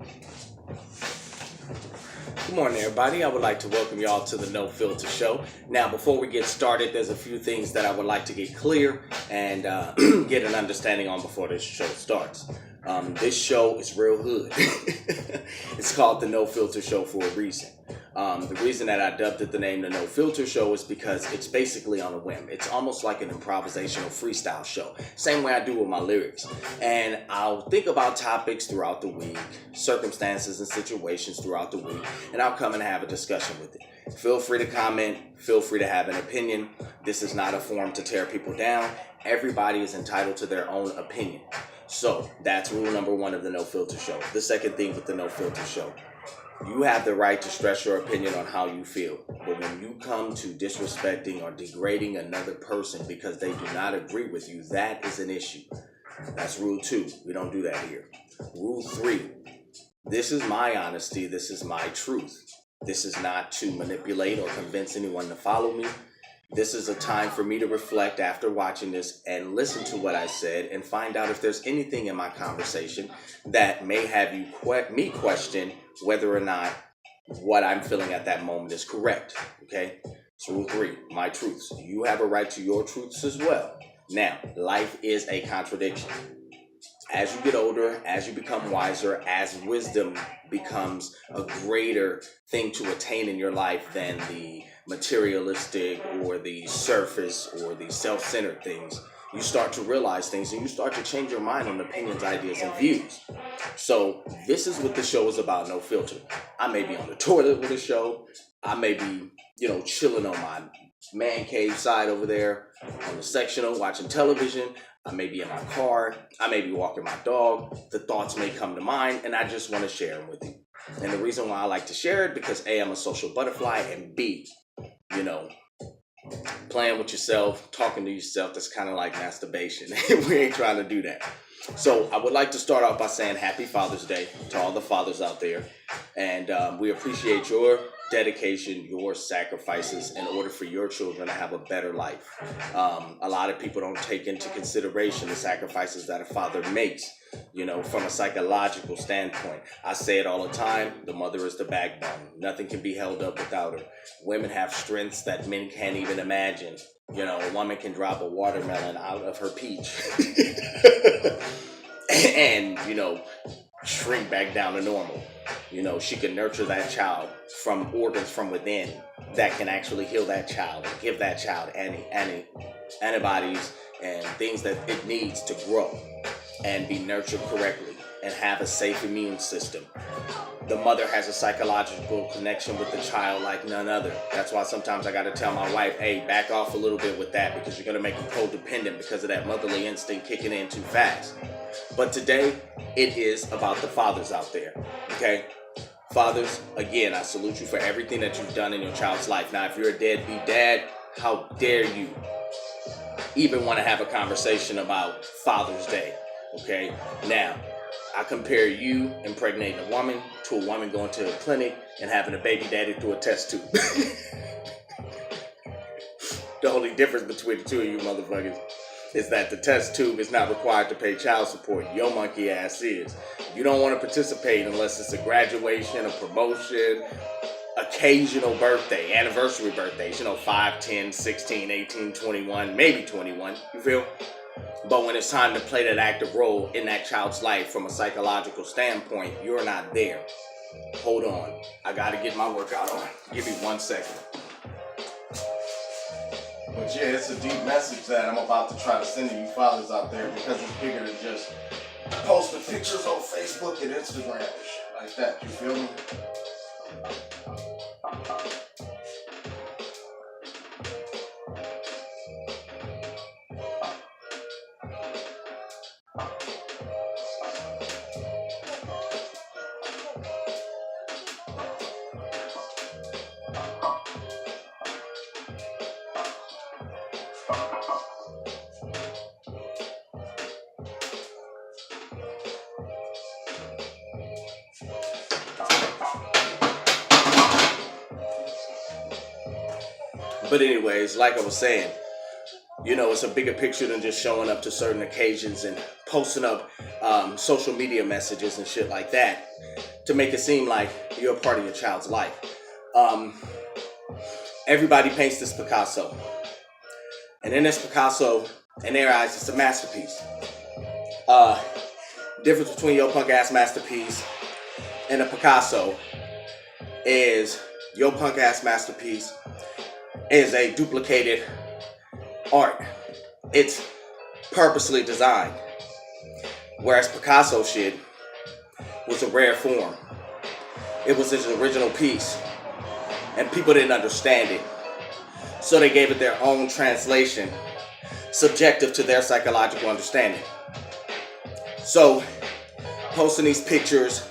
Good morning, everybody. I would like to welcome y'all to the No Filter Show. Now, before we get started, there's a few things that I would like to get clear and get an understanding on before this show starts. This show is real hood. It's called the No Filter Show for a reason. The reason that I dubbed it the name the No Filter Show is because it's basically on a whim. It's almost like an improvisational freestyle show. Same way I do with my lyrics. And I'll think about topics throughout the week, circumstances and situations throughout the week, and I'll come and have a discussion with it. Feel free to comment. Feel free to have an opinion. This is not a forum to tear people down. Everybody is entitled to their own opinion. So that's rule number one of the No Filter Show. The second thing with the No Filter Show. You have the right to stress your opinion on how you feel. But when you come to disrespecting or degrading another person because they do not agree with you, that is an issue. That's rule 2. We don't do that here. Rule 3. This is my honesty. This is my truth. This is not to manipulate or convince anyone to follow me. This is a time for me to reflect after watching this and listen to what I said and find out if there's anything in my conversation that may have you me question whether or not what I'm feeling at that moment is correct. Okay? So rule 3, my truths. You have a right to your truths as well. Now, life is a contradiction. As you get older, as you become wiser, as wisdom becomes a greater thing to attain in your life than the materialistic or the surface or the self-centered things, you start to realize things and you start to change your mind on opinions, ideas, and views. So this is what the show is about, no filter. I may be on the toilet with the show. I may be, chilling on my man cave side over there on the sectional watching television. I may be in my car. I may be walking my dog. The thoughts may come to mind, and I just want to share them with you. And the reason why I like to share it, because A, I'm a social butterfly, and B, playing with yourself, talking to yourself, that's kind of like masturbation. We ain't trying to do that. So I would like to start off by saying Happy Father's Day to all the fathers out there. And we appreciate your dedication, your sacrifices in order for your children to have a better life. A lot of people don't take into consideration the sacrifices that a father makes, from a psychological standpoint. I say it all the time, the mother is the backbone. Nothing can be held up without her. Women have strengths that men can't even imagine. A woman can drop a watermelon out of her peach and, shrink back down to normal. She can nurture that child from organs from within that can actually heal that child and give that child antibodies and things that it needs to grow and be nurtured correctly and have a safe immune system. The mother has a psychological connection with the child like none other. That's why sometimes I got to tell my wife, hey, back off a little bit with that because you're going to make them codependent because of that motherly instinct kicking in too fast. But today, it is about the fathers out there, okay? Fathers, again, I salute you for everything that you've done in your child's life. Now, if you're a deadbeat dad, how dare you even want to have a conversation about Father's Day, okay? Now, I compare you impregnating a woman to a woman going to a clinic and having a baby daddy through a test tube. The only difference between the two of you motherfuckers is that the test tube is not required to pay child support. Your monkey ass is. You don't want to participate unless it's a graduation, a promotion, occasional birthday, anniversary birthdays, 5, 10, 16, 18, 21, maybe 21, you feel? But when it's time to play that active role in that child's life from a psychological standpoint, you're not there. Hold on. I got to get my workout on. Give me 1 second. But yeah, it's a deep message that I'm about to try to send to you fathers out there because it's bigger than just posting pictures on Facebook and Instagram and shit like that. You feel me? But anyways, like I was saying, it's a bigger picture than just showing up to certain occasions and posting up social media messages and shit like that to make it seem like you're a part of your child's life. Everybody paints this Picasso. And in this Picasso, in their eyes, it's a masterpiece. Difference between your punk ass masterpiece and a Picasso is your punk ass masterpiece is a duplicated art. It's purposely designed. Whereas Picasso shit was a rare form. It was his original piece. And people didn't understand it. So they gave it their own translation, subjective to their psychological understanding. So, posting these pictures,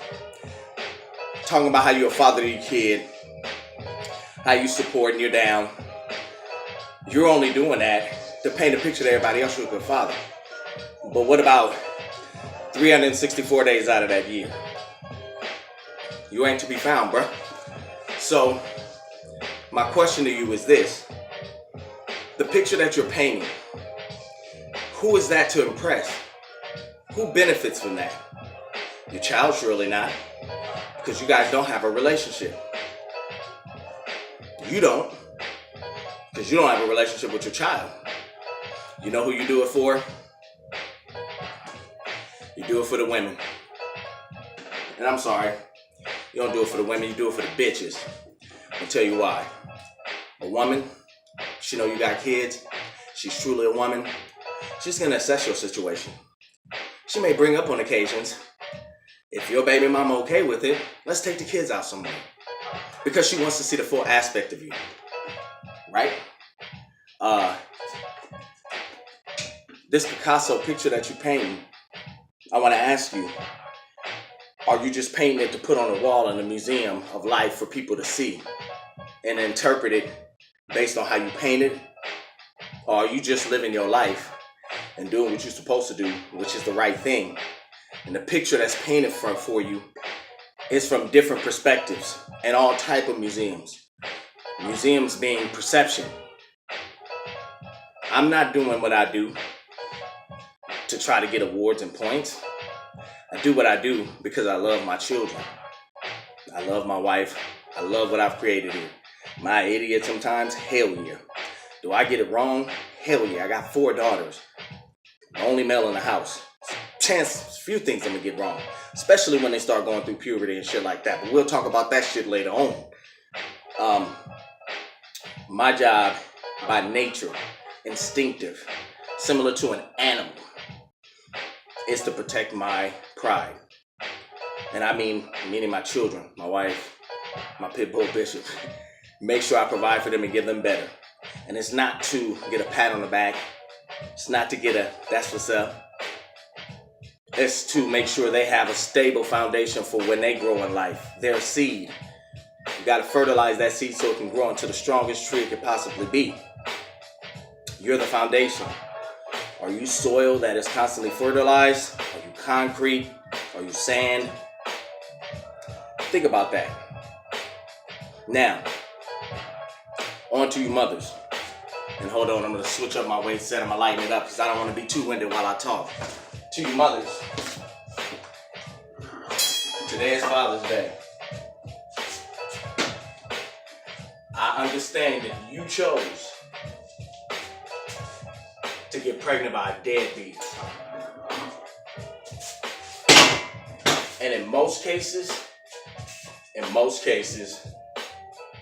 talking about how you're a father to your kid, how you support and you're down. You're only doing that to paint a picture to everybody else you're a good father. But what about 364 days out of that year? You ain't to be found, bruh. So, my question to you is this. The picture that you're painting, who is that to impress? Who benefits from that? Your child, surely not, because you guys don't have a relationship. You don't, because you don't have a relationship with your child. You know who you do it for? You do it for the women. And I'm sorry, you don't do it for the women, you do it for the bitches. I'll tell you why. A woman, she know you got kids, she's truly a woman, she's gonna assess your situation. She may bring up on occasions, if your baby mama okay with it, let's take the kids out somewhere. Because she wants to see the full aspect of you, right? This Picasso picture that you painting, I wanna ask you, are you just painting it to put on a wall in a museum of life for people to see and interpret it based on how you paint it? Or are you just living your life and doing what you're supposed to do, which is the right thing? And the picture that's painted for you is from different perspectives and all type of museums. Museums being perception. I'm not doing what I do to try to get awards and points. I do what I do because I love my children. I love my wife. I love what I've created here. Am I an idiot sometimes? Hell yeah. Do I get it wrong? Hell yeah. I got 4 daughters. The only male in the house. Few things I'm gonna get wrong. Especially when they start going through puberty and shit like that. But we'll talk about that shit later on. My job, by nature, instinctive, similar to an animal, is to protect my pride. And I mean, meaning my children, my wife, my pit bull Bishop. Make sure I provide for them and give them better. And it's not to get a pat on the back. It's not to get a, that's what's up. It's to make sure they have a stable foundation for when they grow in life. They're a seed. You gotta fertilize that seed so it can grow into the strongest tree it could possibly be. You're the foundation. Are you soil that is constantly fertilized? Are you concrete? Are you sand? Think about that. Now, on to you mothers. And hold on, I'm gonna switch up my weight set. I'm gonna lighten it up because I don't want to be too winded while I talk. To you mothers. Today is Father's Day. I understand that you chose to get pregnant by a deadbeat. And in most cases,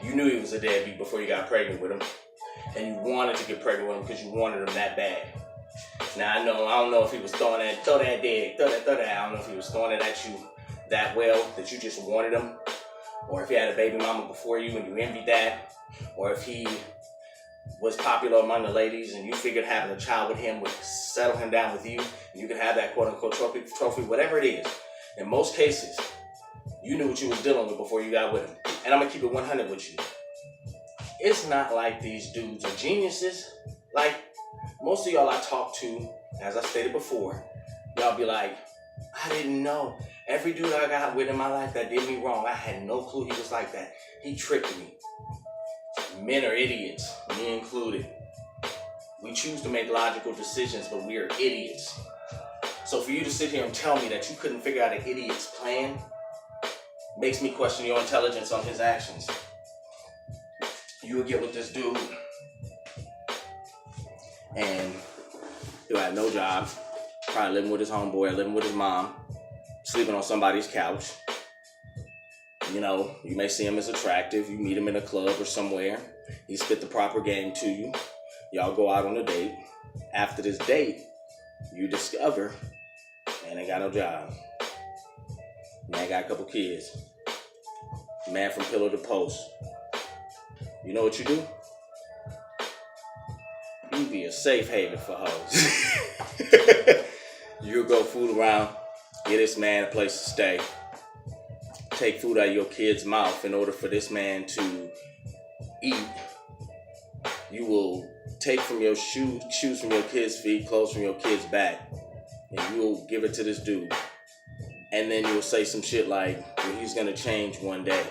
you knew he was a deadbeat before you got pregnant with him. And you wanted to get pregnant with him because you wanted him that bad. Now I don't know if he was throw that dick. I don't know if he was throwing it at you that well that you just wanted him. Or if he had a baby mama before you and you envied that. Or if he was popular among the ladies and you figured having a child with him would settle him down with you. And you could have that quote unquote trophy, whatever it is. In most cases, you knew what you was dealing with before you got with him. And I'm going to keep it 100 with you. It's not like these dudes are geniuses. Like, most of y'all I talk to, as I stated before, y'all be like, I didn't know. Every dude I got with in my life that did me wrong, I had no clue he was like that. He tricked me. Men are idiots, me included. We choose to make logical decisions, but we are idiots. So for you to sit here and tell me that you couldn't figure out an idiot's plan makes me question your intelligence on his actions. You would get with this dude and he'll have no job, probably living with his homeboy or living with his mom, sleeping on somebody's couch. You know, you may see him as attractive. You meet him in a club or somewhere. He spit the proper game to you. Y'all go out on a date. After this date, you discover man ain't got no job. Man got a couple kids. Man from pillar to post. You know what you do? You be a safe haven for hoes. You go fool around, get this man a place to stay. Take food out of your kid's mouth in order for this man to eat. You will take from your shoes from your kid's feet, clothes from your kid's back, and you will give it to this dude. And then you'll say some shit like, well, he's gonna change one day.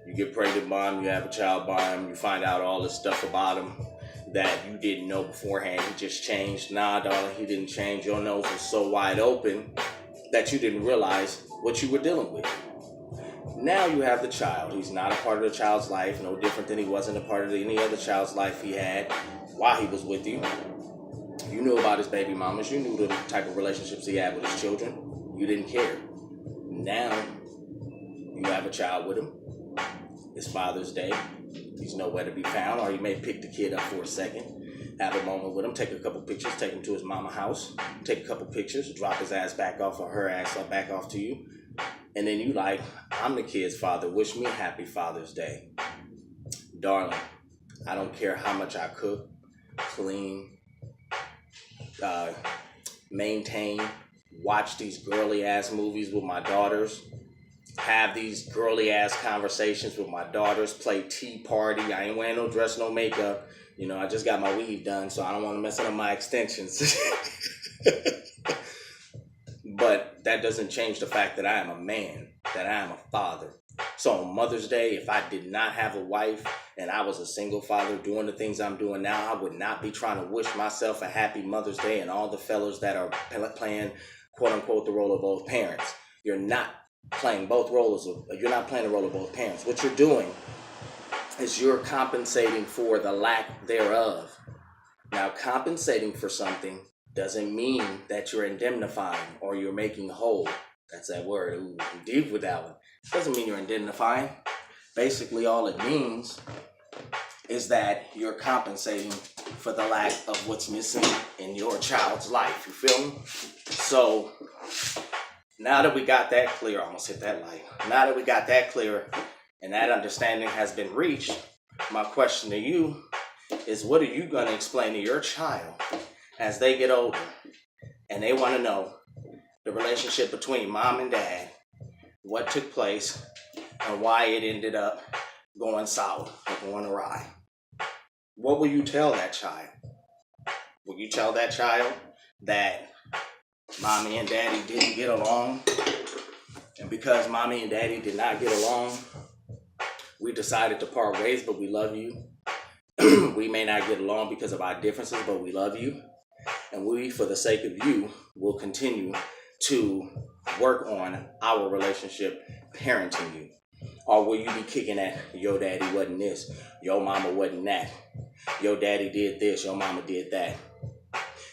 You get pregnant by him, you have a child by him, you find out all this stuff about him that you didn't know beforehand. He just changed. Nah, darling, he didn't change. Your nose was so wide open that you didn't realize what you were dealing with. Now you have the child. He's not a part of the child's life, no different than he wasn't a part of any other child's life he had while he was with you. You knew about his baby mamas. You knew the type of relationships he had with his children. You didn't care. Now you have a child with him. It's Father's Day. He's nowhere to be found, or you may pick the kid up for a second, have a moment with him, take a couple pictures, take him to his mama house, take a couple pictures, drop his ass back off or her ass back off to you. And then you like, I'm the kid's father. Wish me a happy Father's Day. Darling, I don't care how much I cook, clean, maintain, watch these girly ass movies with my daughters, have these girly ass conversations with my daughters, play tea party. I ain't wearing no dress, no makeup. You know, I just got my weave done, so I don't want to mess up my extensions. But that doesn't change the fact that I am a man, that I am a father. So on Mother's Day, if I did not have a wife and I was a single father doing the things I'm doing now, I would not be trying to wish myself a happy Mother's Day and all the fellas that are playing, quote unquote, the role of both parents. You're not playing both roles. You're not playing the role of both parents. What you're doing is you're compensating for the lack thereof. Now, compensating for something doesn't mean that you're indemnifying or you're making whole. That's that word. Ooh, I'm deep with that one. It doesn't mean you're indemnifying. Basically, all it means is that you're compensating for the lack of what's missing in your child's life. You feel me? So, now that we got that clear, I almost hit that light. Now that we got that clear and that understanding has been reached, my question to you is, what are you going to explain to your child as they get older and they want to know the relationship between mom and dad, what took place, and why it ended up going sour or going awry? What will you tell that child? Will you tell that child that mommy and daddy didn't get along, and because mommy and daddy did not get along, we decided to part ways, but we love you? We may not get along because of our differences, but we love you. And we, for the sake of you, will continue to work on our relationship, parenting you. Or will you be kicking at, your daddy wasn't this, your mama wasn't that, your daddy did this, your mama did that,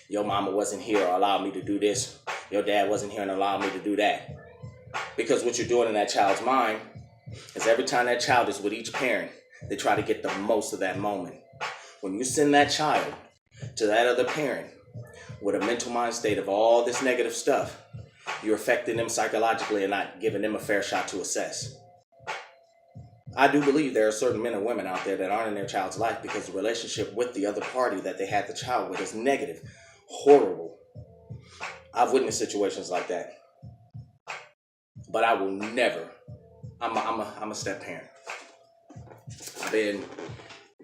your mama wasn't here or allowed me to do this, your dad wasn't here and allowed me to do that? Because what you're doing in that child's mind is every time that child is with each parent, they try to get the most of that moment. When you send that child to that other parent with a mental mind state of all this negative stuff, you're affecting them psychologically and not giving them a fair shot to assess. I do believe there are certain men and women out there that aren't in their child's life because the relationship with the other party that they had the child with is negative, horrible. I've witnessed situations like that. But I will never, I'm a step parent. I've been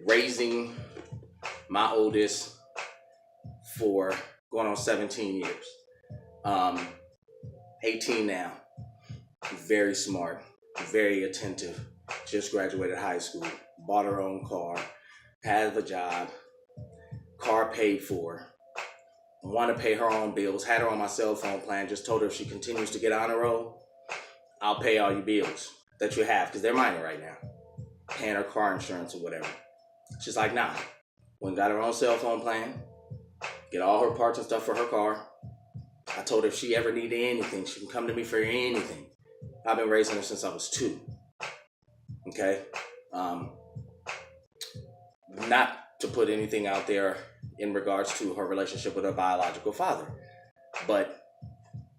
raising my oldest for going on 17 years. 18 now. Very smart, very attentive. Just graduated high school, bought her own car, has a job, car paid for. want to pay her own bills, had her on my cell phone plan, just told her if she continues to get on a roll, I'll pay all your bills that you have, because they're minor right now, paying her car insurance or whatever. She's like, nah. Went and got her own cell phone plan, get all her parts and stuff for her car. I told her if she ever needed anything, she can come to me for anything. I've been raising her since I was 2. Okay? Not to put anything out there in regards to her relationship with her biological father, but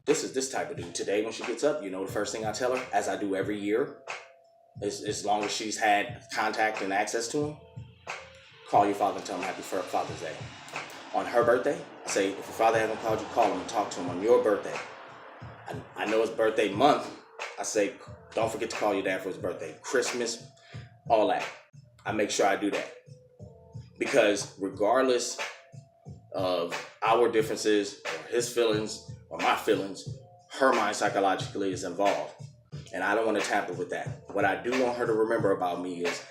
this is this type of dude. Today when she gets up, the first thing I tell her, as I do every year, as long as she's had contact and access to him, call your father and tell him Happy Father's Day. On her birthday, I say, if your father hasn't called you, call him and talk to him on your birthday. I know it's birthday month. I say, don't forget to call your dad for his birthday. Christmas, all that. I make sure I do that. Because regardless of our differences or his feelings or my feelings, her mind psychologically is involved. And I don't want to tamper with that. What I do want her to remember about me is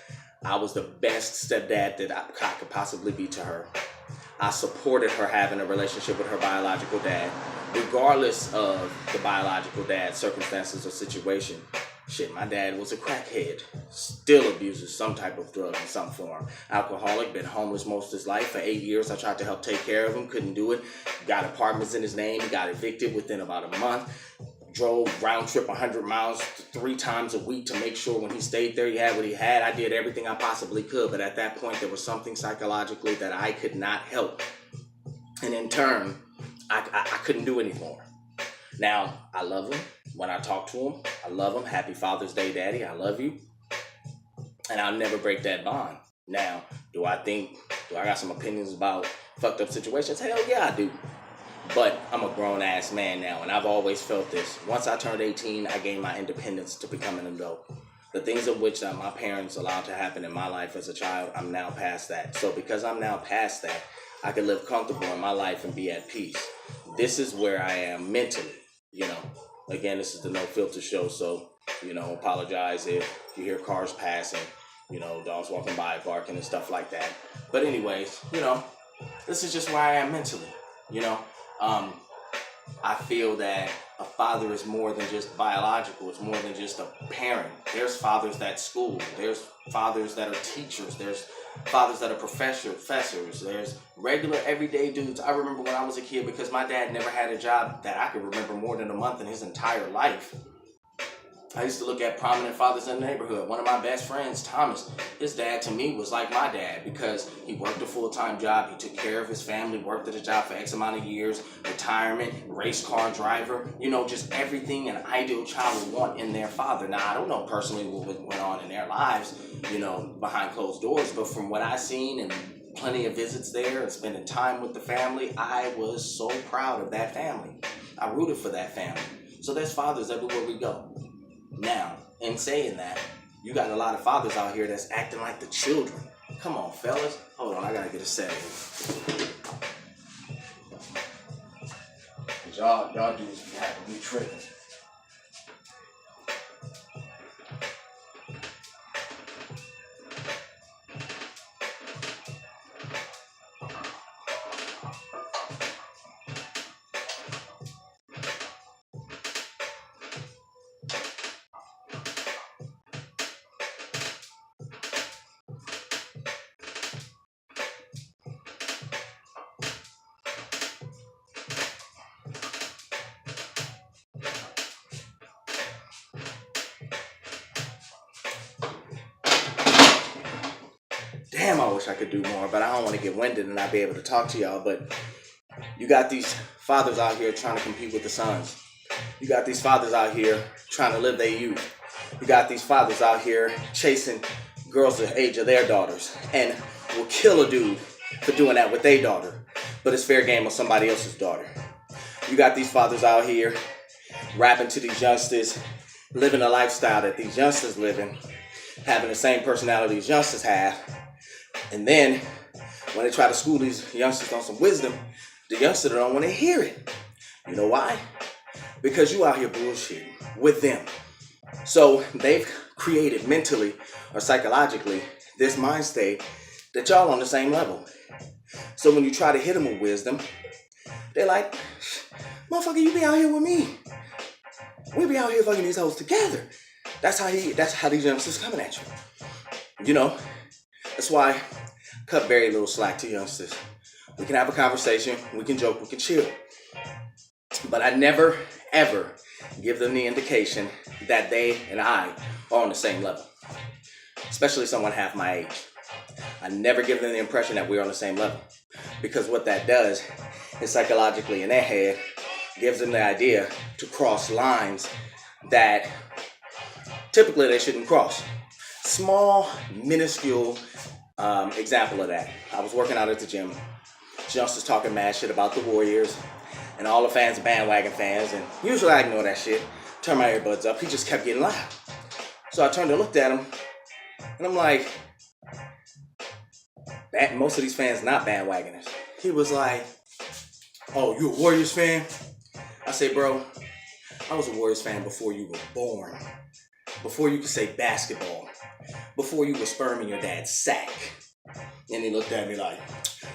I was the best stepdad that I could possibly be to her. I supported her having a relationship with her biological dad, regardless of the biological dad's circumstances or situation. Shit, my dad was a crackhead, still abuses some type of drug in some form. Alcoholic, been homeless most of his life. For 8 years, I tried to help take care of him, couldn't do it. Got apartments in his name, he got evicted within about a month. Drove round trip 100 miles 3 times a week to make sure when he stayed there he had what he had. I did everything I possibly could, but at that point there was something psychologically that I could not help. And in turn, I couldn't do anymore. Now, I love him. When I talk to him, I love him. Happy Father's Day, Daddy. I love you. And I'll never break that bond. Now, do I got some opinions about fucked up situations? Hell yeah, I do. But I'm a grown-ass man now, and I've always felt this. Once I turned 18, I gained my independence to become an adult. The things of which my parents allowed to happen in my life as a child, I'm now past that. So because I'm now past that, I can live comfortable in my life and be at peace. This is where I am mentally, Again, this is the No Filter Show, so, apologize if you hear cars passing, dogs walking by, barking and stuff like that. But anyways, this is just where I am mentally, I feel that a father is more than just biological. It's more than just a parent. There's fathers that school. There's fathers that are teachers. There's fathers that are professors. There's regular everyday dudes. I remember when I was a kid, because my dad never had a job that I could remember more than a month in his entire life. I used to look at prominent fathers in the neighborhood. One of my best friends, Thomas, his dad to me was like my dad because he worked a full-time job. He took care of his family, worked at a job for X amount of years, retirement, race car driver, just everything an ideal child would want in their father. Now, I don't know personally what went on in their lives, behind closed doors, but from what I've seen and plenty of visits there and spending time with the family, I was so proud of that family. I rooted for that family. So there's fathers everywhere we go. Now, in saying that, you got a lot of fathers out here that's acting like the children. Come on, fellas. Hold on, I gotta get a set here. Y'all dudes be having me tripping. Damn, I wish I could do more, but I don't want to get winded and not be able to talk to y'all. But you got these fathers out here trying to compete with the sons. You got these fathers out here trying to live their youth. You got these fathers out here chasing girls the age of their daughters and will kill a dude for doing that with their daughter, but it's fair game on somebody else's daughter. You got these fathers out here rapping to these youngsters, living a lifestyle that these youngsters living, having the same personality these youngsters have. And then when they try to school these youngsters on some wisdom, the youngsters don't want to hear it. You know why? Because you out here bullshitting with them. So they've created mentally or psychologically this mind state that y'all on the same level. So when you try to hit them with wisdom, They're like, motherfucker, you be out here with me. We be out here fucking these hoes together. That's how these youngsters coming at you. You know, that's why I cut very little slack to youngsters. We can have a conversation, we can joke, we can chill. But I never, ever give them the indication that they and I are on the same level. Especially someone half my age. I never give them the impression that we're on the same level. Because what that does is psychologically in their head gives them the idea to cross lines that typically they shouldn't cross. Small, minuscule example of that. I was working out at the gym. Youngsters talking mad shit about the Warriors. And all the fans are bandwagon fans. And usually I ignore that shit. Turn my earbuds up. He just kept getting loud. So I turned and looked at him. And I'm like, most of these fans not bandwagoners. He was like, oh, you a Warriors fan? I say, bro, I was a Warriors fan before you were born. Before you could say basketball. Before you were sperm in your dad's sack. And he looked at me like,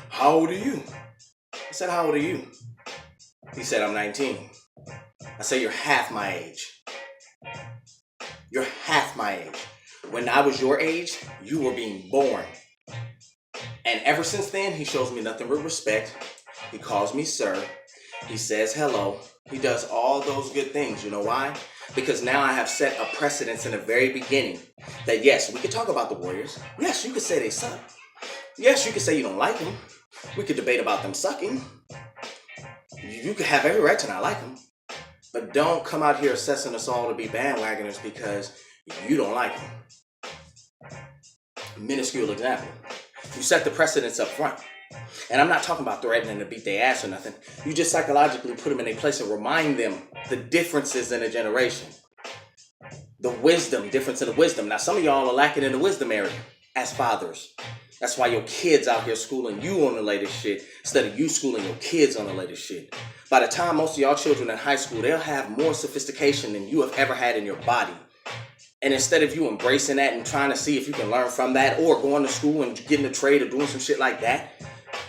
how old are you? I said, how old are you? He said, I'm 19. I said, you're half my age. You're half my age. When I was your age, you were being born. And ever since then, he shows me nothing but respect. He calls me sir. He says hello. He does all those good things. You know why? Because now I have set a precedence in the very beginning that yes, we could talk about the Warriors. Yes, you could say they suck. Yes, you could say you don't like them. We could debate about them sucking. You could have every right to not like them. But don't come out here assessing us all to be bandwagoners because you don't like them. Minuscule example. You set the precedence up front. And I'm not talking about threatening to beat their ass or nothing. You just psychologically put them in a place and remind them the differences in a generation. The wisdom, difference in the wisdom. Now, some of y'all are lacking in the wisdom area as fathers. That's why your kids out here schooling you on the latest shit instead of you schooling your kids on the latest shit. By the time most of y'all children in high school, they'll have more sophistication than you have ever had in your body. And instead of you embracing that and trying to see if you can learn from that or going to school and getting a trade or doing some shit like that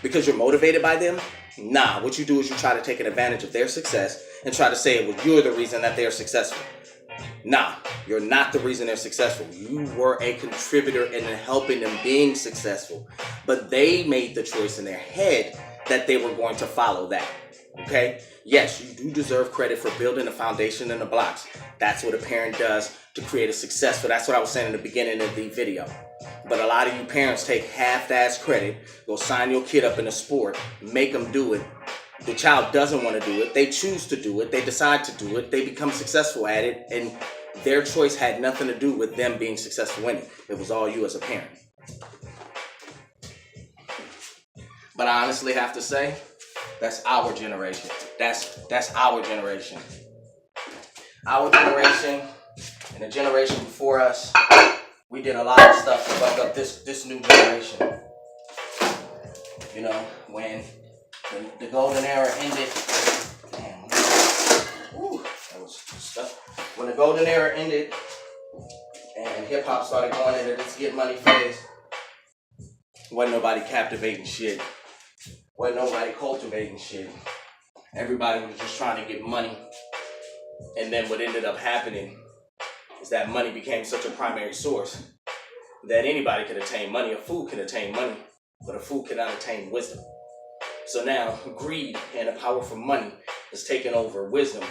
because you're motivated by them, nah, what you do is you try to take an advantage of their success and try to say, well, you're the reason that they're successful. Nah, you're not the reason they're successful. You were a contributor in helping them being successful. But they made the choice in their head that they were going to follow that. Okay? Yes, you do deserve credit for building the foundation and the blocks. That's what a parent does to create a success. So that's what I was saying in the beginning of the video. But a lot of you parents take half-ass credit, go sign your kid up in a sport, make them do it. The child doesn't want to do it. They choose to do it. They decide to do it. They become successful at it. And their choice had nothing to do with them being successful in it. It was all you as a parent. But I honestly have to say, that's our generation. That's our generation. Our generation and the generation before us, we did a lot of stuff to fuck up this new generation. You know, when the golden era ended. Damn. Ooh, that was stuff. When the golden era ended and hip hop started going into this get money phase, wasn't nobody captivating shit. Wasn't nobody cultivating shit. Everybody was just trying to get money. And then what ended up happening is that money became such a primary source that anybody could attain money. A fool can attain money, but a fool cannot attain wisdom. So now greed and the power for money is taking over wisdom.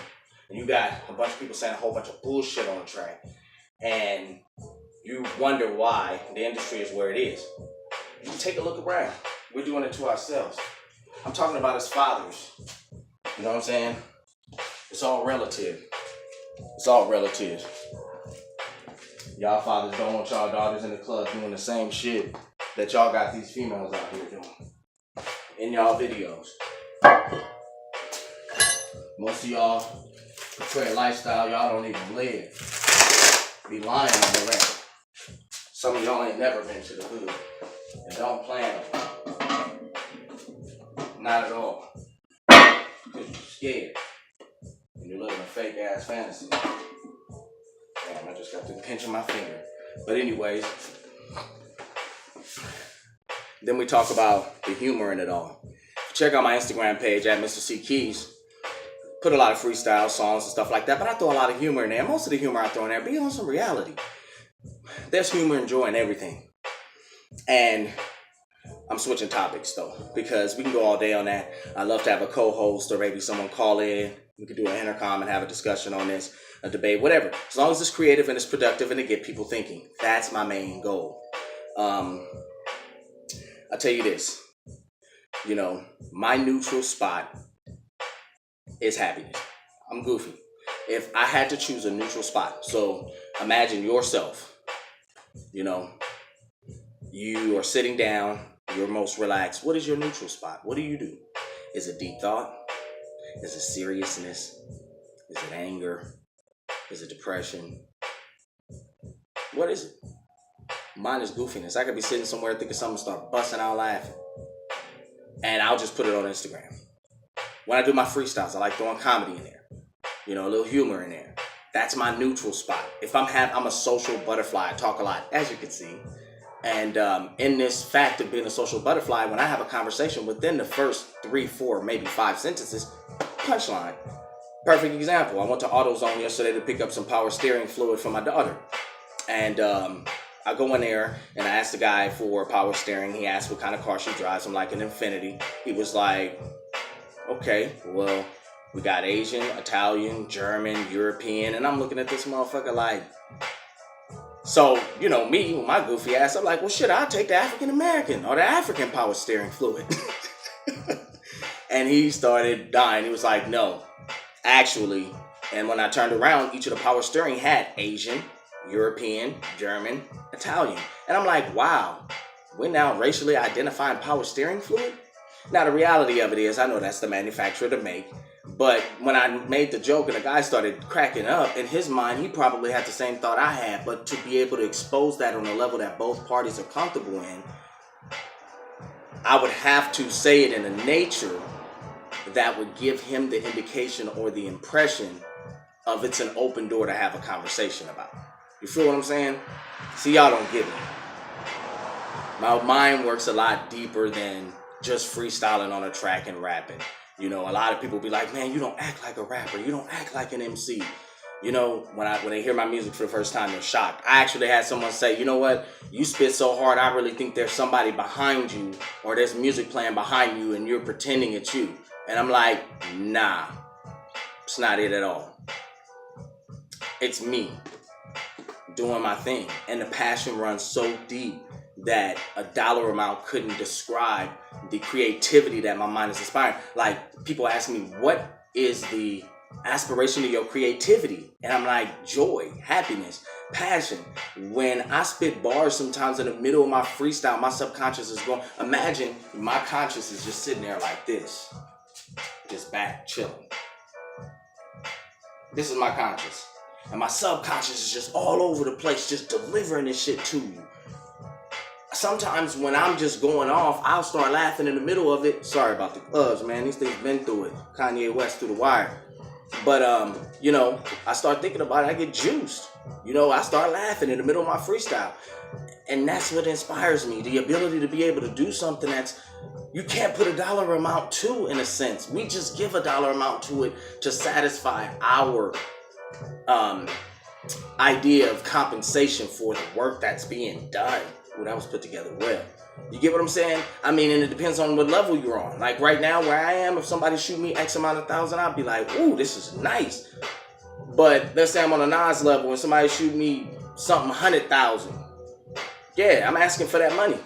And you got a bunch of people saying a whole bunch of bullshit on the track. And you wonder why the industry is where it is. You can take a look around. We're doing it to ourselves. I'm talking about as fathers. You know what I'm saying? It's all relative. It's all relative. Y'all fathers don't want y'all daughters in the club doing the same shit that y'all got these females out here doing in y'all videos. Most of y'all portray a lifestyle y'all don't even live. Be lying on the record. Some of y'all ain't never been to the hood and don't plan on it. Not at all. Because you're scared. And you're living a fake ass fantasy. Damn, I just got through pinching my finger. But anyways, then we talk about the humor in it all. check out my Instagram page at Mr. C Keys. Put a lot of freestyle songs and stuff like that, but I throw a lot of humor in there. Most of the humor I throw in there be on some reality. There's humor and joy in everything. And I'm switching topics though, because we can go all day on that. I'd love to have a co-host or maybe someone call in. We could do an intercom and have a discussion on this, a debate, whatever. As long as it's creative and it's productive and it get people thinking. That's my main goal. I'll tell you this. You know, my neutral spot is happiness. I'm goofy. If I had to choose a neutral spot, so imagine yourself, you know, you are sitting down, you're most relaxed. What is your neutral spot? What do you do? Is it deep thought? Is it seriousness? Is it anger? Is it depression? What is it? Mine is goofiness. I could be sitting somewhere thinking something, start busting out laughing. And I'll just put it on Instagram. When I do my freestyles, I like throwing comedy in there. You know, a little humor in there. That's my neutral spot. If I'm a social butterfly. I talk a lot, as you can see. And in this fact of being a social butterfly, when I have a conversation, within the first 3, 4, maybe 5 sentences, punchline. Perfect example. I went to AutoZone yesterday to pick up some power steering fluid for my daughter. And I go in there and I asked the guy for power steering. He asked what kind of car she drives. I'm like, an Infinity. He was like, okay, well, we got Asian, Italian, German, European. And I'm looking at this motherfucker like, so, you know, me, with my goofy ass, I'm like, well, shit, I'll take the African American or the African power steering fluid. And he started dying. He was like, no, actually. And when I turned around, each of the power steering had Asian, European, German, Italian. And I'm like, wow, we're now racially identifying power steering fluid? Now, the reality of it is, I know that's the manufacturer to make. But when I made the joke and the guy started cracking up, in his mind, he probably had the same thought I had. But to be able to expose that on a level that both parties are comfortable in, I would have to say it in a nature that would give him the indication or the impression of it's an open door to have a conversation about. You feel what I'm saying? See, y'all don't get me. My mind works a lot deeper than just freestyling on a track and rapping. You know, a lot of people be like, man, you don't act like a rapper. You don't act like an MC. You know, when they hear my music for the first time, they're shocked. I actually had someone say, you know what? You spit so hard, I really think there's somebody behind you or there's music playing behind you and you're pretending it's you. And I'm like, nah, it's not it at all. It's me doing my thing. And the passion runs so deep that a dollar amount couldn't describe the creativity that my mind is inspiring. Like, people ask me, what is the aspiration to your creativity? And I'm like, joy, happiness, passion. When I spit bars sometimes in the middle of my freestyle, my subconscious is going, imagine my conscious is just sitting there like this, just back, chilling. This is my conscious. And my subconscious is just all over the place, just delivering this shit to you. Sometimes when I'm just going off, I'll start laughing in the middle of it. Sorry about the gloves, man. These things been through it. Kanye West through the wire. But, you know, I start thinking about it. I get juiced. You know, I start laughing in the middle of my freestyle. And that's what inspires me. The ability to be able to do something that's, you can't put a dollar amount to, in a sense. We just give a dollar amount to it to satisfy our idea of compensation for the work that's being done. Well, that was put together well. You get what I'm saying? I mean, and it depends on what level you're on. Like right now where I am, if somebody shoot me X amount of thousand, I'll be like, ooh, this is nice. But let's say I'm on a Nas level and somebody shoot me something 100,000. Yeah, I'm asking for that money.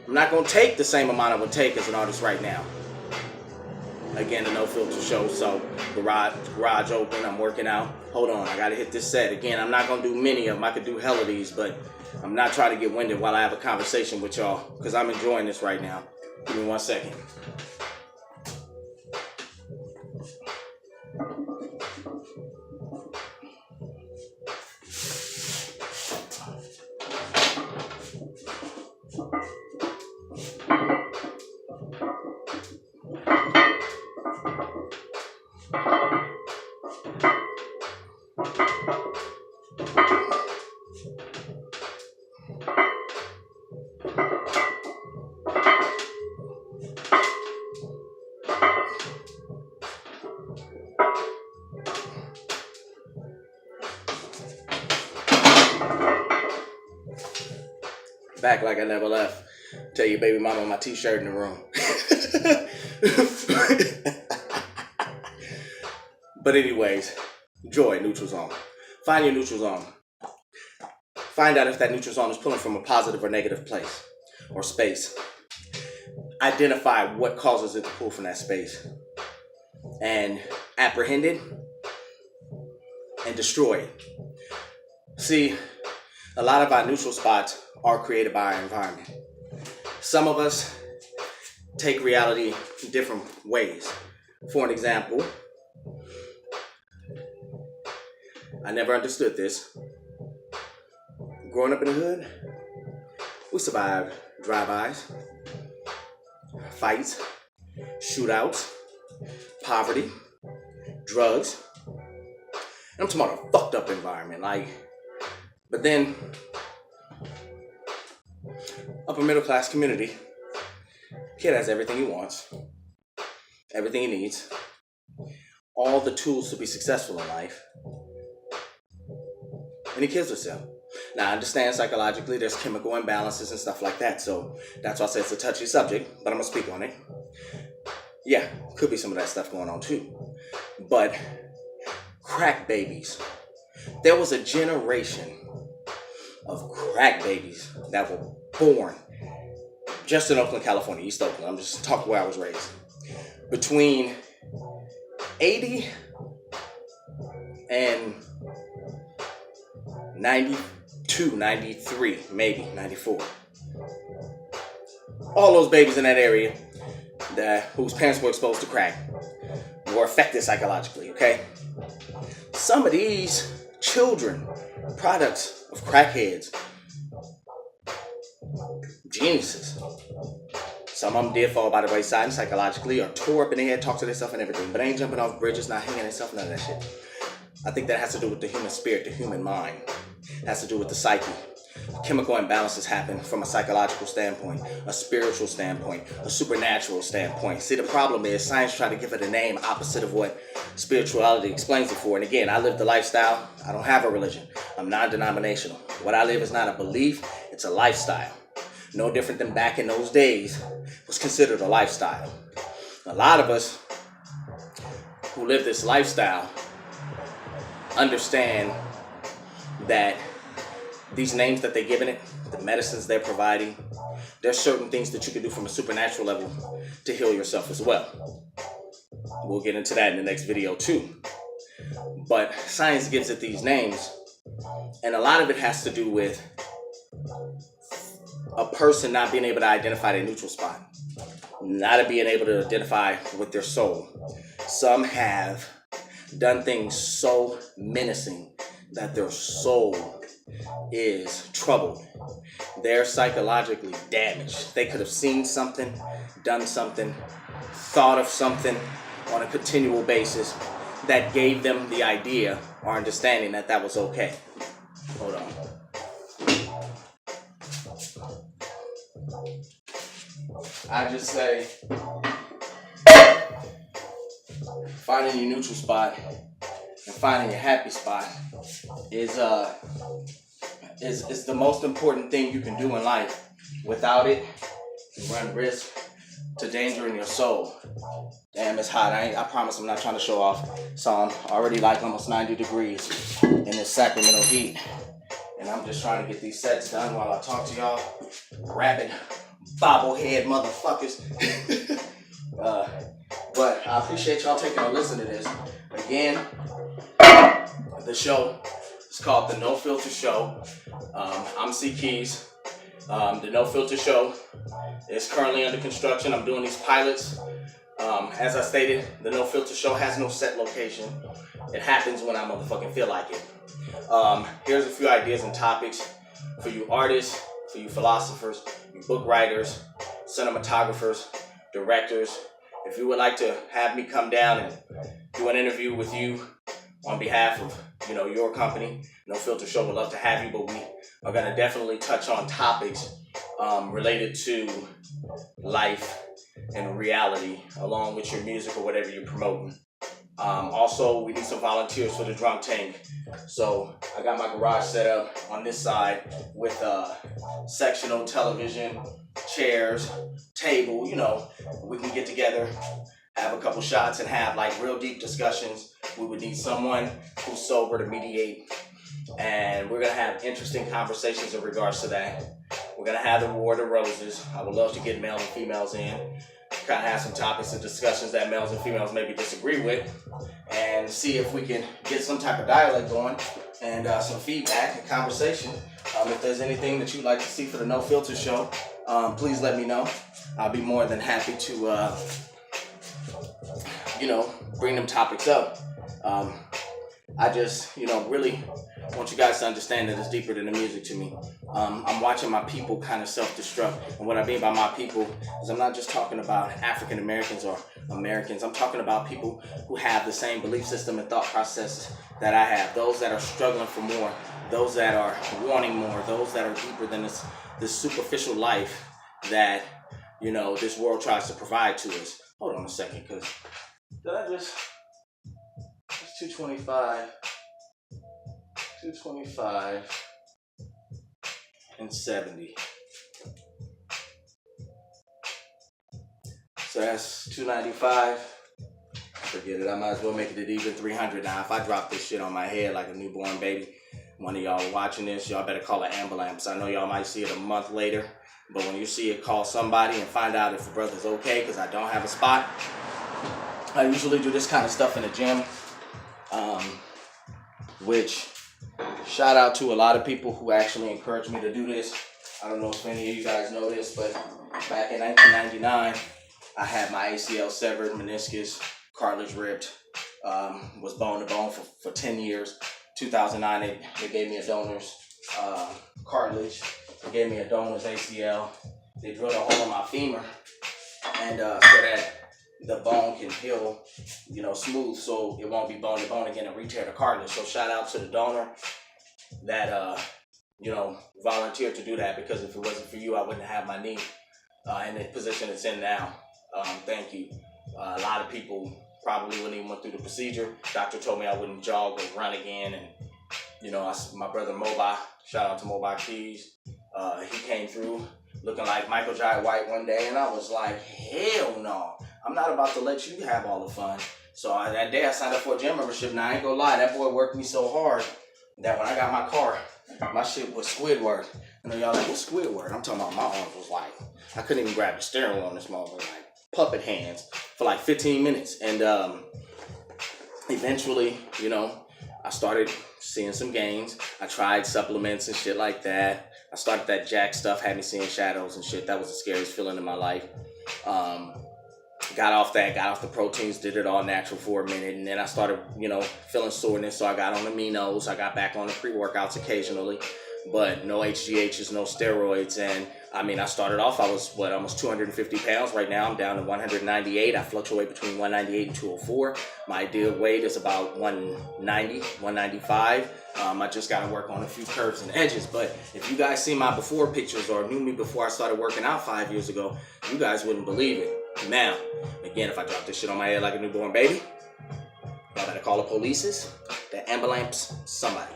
I'm not going to take the same amount I would take as an artist right now. Again, the No Filter Show. So garage open. I'm working out. Hold on, I got to hit this set. Again, I'm not going to do many of them. I could do hell of these, but I'm not trying to get winded while I have a conversation with y'all because I'm enjoying this right now. Give me 1 second. Back like I never left. Tell your baby mama my t-shirt in the room. But anyways, joy, neutral zone. Find your neutral zone. Find out if that neutral zone is pulling from a positive or negative place or space. Identify what causes it to pull from that space. And apprehend it and destroy it. See, a lot of our neutral spots are created by our environment. Some of us take reality in different ways. For an example, I never understood this. Growing up in the hood, we survived drive-bys, fights, shootouts, poverty, drugs. And I'm talking about a fucked up environment. But then, upper middle class community, kid has everything he wants, everything he needs, all the tools to be successful in life, and he kills himself. Now, I understand psychologically there's chemical imbalances and stuff like that, so that's why I say it's a touchy subject, but I'm going to speak on it. Yeah, could be some of that stuff going on too. But crack babies. There was a generation of crack babies that were born just in Oakland, California, East Oakland. I'm just talking where I was raised. Between 80 and 92, 93, maybe 94. All those babies in that area whose parents were exposed to crack were affected psychologically, okay? Some of these children, products of crackheads, geniuses. Some of them did fall by the wayside and psychologically or tore up in their head, talk to themselves and everything, but they ain't jumping off bridges, not hanging themselves, none of that shit. I think that has to do with the human spirit, the human mind. It has to do with the psyche. Chemical imbalances happen from a psychological standpoint, a spiritual standpoint, a supernatural standpoint. See, the problem is science tried to give it a name opposite of what spirituality explains it for. And again, I live the lifestyle. I don't have a religion. I'm non-denominational. What I live is not a belief, it's a lifestyle. No different than back in those days was considered a lifestyle. A lot of us who live this lifestyle understand that these names that they're giving it, the medicines they're providing, there's certain things that you can do from a supernatural level to heal yourself as well. We'll get into that in the next video too. But science gives it these names, and a lot of it has to do with a person not being able to identify their neutral spot, not being able to identify with their soul. Some have done things so menacing that their soul is troubled. They're psychologically damaged. They could have seen something, done something, thought of something on a continual basis that gave them the idea or understanding that that was okay. Hold on. I just say finding your neutral spot and finding your happy spot is the most important thing you can do in life. Without it, you run risk to danger in your soul. Damn, it's hot. I promise I'm not trying to show off. So I'm already like almost 90 degrees in this Sacramento heat. And I'm just trying to get these sets done while I talk to y'all. Rabid bobblehead motherfuckers. But I appreciate y'all taking a listen to this. Again, the show is called The No Filter Show. I'm C Keys. The No Filter Show is currently under construction. I'm doing these pilots. As I stated, the No Filter Show has no set location. It happens when I motherfucking feel like it. Here's a few ideas and topics for you artists, for you philosophers, you book writers, cinematographers, directors. If you would like to have me come down and do an interview with you on behalf of, your company, No Filter Show would love to have you, but we are going to definitely touch on topics related to life and reality along with your music or whatever you're promoting. Also, we need some volunteers for the drunk tank. So I got my garage set up on this side with sectional television, chairs, table. You know, we can get together, have a couple shots, and have like real deep discussions. We would need someone who's sober to mediate, and we're gonna have interesting conversations in regards to that. We're gonna have the War of the Roses. I would love to get male and females in, kind of have some topics and discussions that males and females maybe disagree with, and see if we can get some type of dialogue going and some feedback and conversation. If there's anything that you'd like to see for the No Filter show, please let me know. I'll be more than happy to, bring them topics up. I just, really want you guys to understand that it's deeper than the music to me. I'm watching my people kind of self-destruct. And what I mean by my people is I'm not just talking about African Americans or Americans. I'm talking about people who have the same belief system and thought process that I have. Those that are struggling for more. Those that are wanting more. Those that are deeper than this superficial life that, this world tries to provide to us. Hold on a second, because it's 225 and 70. So that's 295. Forget it. I might as well make it at even 300 now. If I drop this shit on my head like a newborn baby, one of y'all watching this, y'all better call an ambulance. I know y'all might see it a month later, but when you see it, call somebody and find out if the brother's okay, because I don't have a spot. I usually do this kind of stuff in the gym, which shout out to a lot of people who actually encouraged me to do this. I don't know if any of you guys know this, but back in 1999, I had my ACL severed, meniscus, cartilage ripped, was bone to bone for 10 years. 2009, they gave me a donor's cartilage. They gave me a donor's ACL. They drilled a hole in my femur, and so that the bone can heal, smooth, so it won't be bone to bone again and re-tear the cartilage. So shout out to the donor that, volunteered to do that, because if it wasn't for you, I wouldn't have my knee in the position it's in now. Thank you. A lot of people probably wouldn't even went through the procedure. Doctor told me I wouldn't jog or run again, and my brother Mobi, shout out to Mobi Keys, he came through looking like Michael Jai White one day, and I was like, hell no, I'm not about to let you have all the fun. So that day I signed up for a gym membership. Now I ain't gonna lie, that boy worked me so hard that when I got my car, my shit was Squidward. I know y'all like, what's Squidward? I'm talking about my arms was like, I couldn't even grab the steering wheel on this motherfucker, like puppet hands for like 15 minutes. And eventually, I started seeing some gains. I tried supplements and shit like that. I started that Jack stuff, had me seeing shadows and shit. That was the scariest feeling in my life. Got off the proteins, did it all natural for a minute, and then I started, feeling soreness, so I got on aminos. I got back on the pre-workouts occasionally, but no HGHs, no steroids, and I started off, I was, almost 250 pounds. Right now, I'm down to 198. I fluctuate between 198 and 204. My ideal weight is about 190, 195. I just got to work on a few curves and edges, but if you guys see my before pictures or knew me before I started working out 5 years ago, you guys wouldn't believe it. Now, again, if I drop this shit on my head like a newborn baby, y'all better call the police, the ambulance, somebody.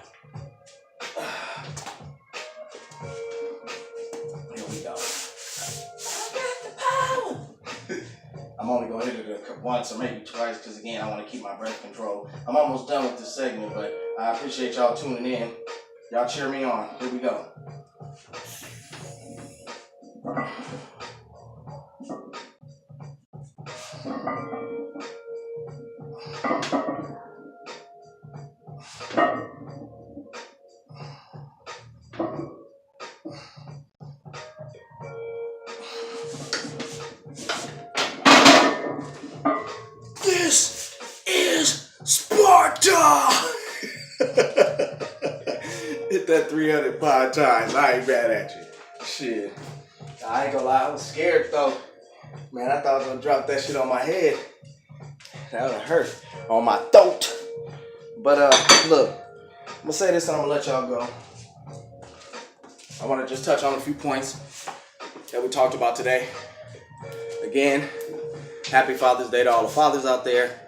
Here we go. I got the power. I'm only going to hit it once or maybe twice, because again, I want to keep my breath control. I'm almost done with this segment, but I appreciate y'all tuning in. Y'all cheer me on. Here we go. This is Sparta! Hit that 300 5 times. I ain't bad at you. Shit. I ain't gonna lie, I was scared though. Man, I thought I was gonna drop that shit on my head. That would hurt on my throat. But look, I'm gonna say this and I'm gonna let y'all go. I wanna just touch on a few points that we talked about today. Again, happy Father's Day to all the fathers out there.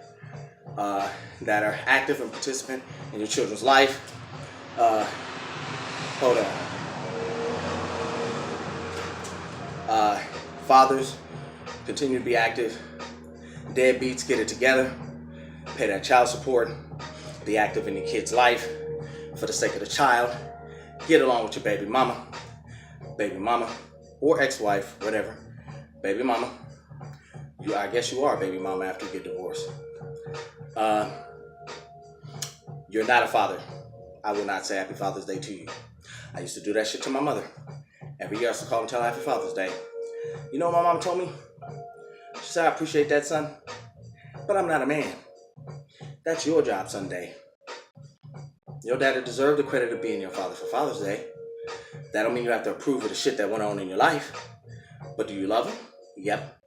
that are active and participant in your children's life. Hold on. Fathers, continue to be active. Deadbeats, get it together. Pay that child support. Be active in your kid's life for the sake of the child. Get along with your baby mama, or ex-wife, whatever. Baby mama. I guess you are a baby mama after you get divorced. You're not a father. I will not say Happy Father's Day to you. I used to do that shit to my mother. Every year I used to call and tell her Happy Father's Day. You know what my mom told me? She said, I appreciate that, son, but I'm not a man. That's your job, Sunday. Your daddy deserved the credit of being your father for Father's Day. That don't mean you have to approve of the shit that went on in your life. But do you love him? Yep.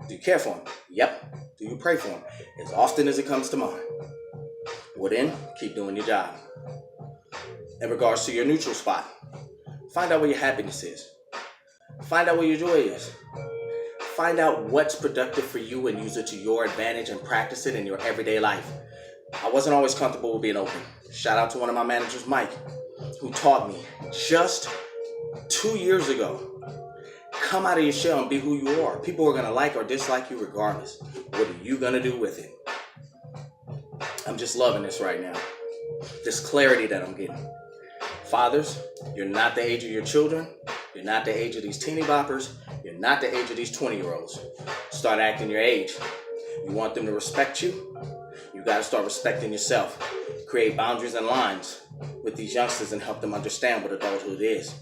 Do you care for him? Yep. Do you pray for him? As often as it comes to mind. Well then, keep doing your job. In regards to your neutral spot, find out where your happiness is. Find out where your joy is. Find out what's productive for you and use it to your advantage and practice it in your everyday life. I wasn't always comfortable with being open. Shout out to one of my managers, Mike, who taught me just 2 years ago. Come out of your shell and be who you are. People are going to like or dislike you regardless. What are you going to do with it? I'm just loving this right now. This clarity that I'm getting. Fathers, you're not the age of your children. You're not the age of these teeny boppers. You're not the age of these 20-year-olds. Start acting your age. You want them to respect you? You got to start respecting yourself. Create boundaries and lines with these youngsters and help them understand what adulthood is.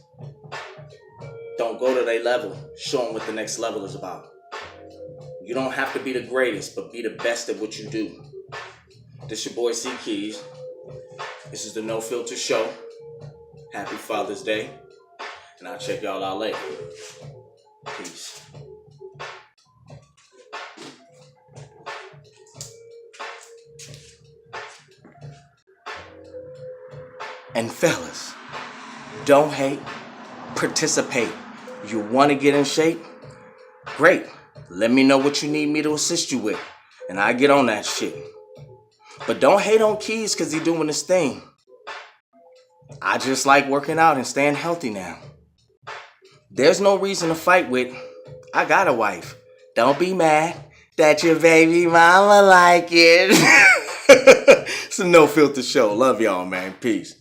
Don't go to their level. Show them what the next level is about. You don't have to be the greatest, but be the best at what you do. This your boy C Keys. This is the No Filter Show. Happy Father's Day. And I'll check y'all out later. Peace. And fellas, don't hate, participate. You want to get in shape? Great. Let me know what you need me to assist you with, and I'll get on that shit. But don't hate on Keys because he's doing his thing. I just like working out and staying healthy now. There's no reason to fight with, I got a wife. Don't be mad that your baby mama like it. It's a No Filter Show. Love y'all, man. Peace.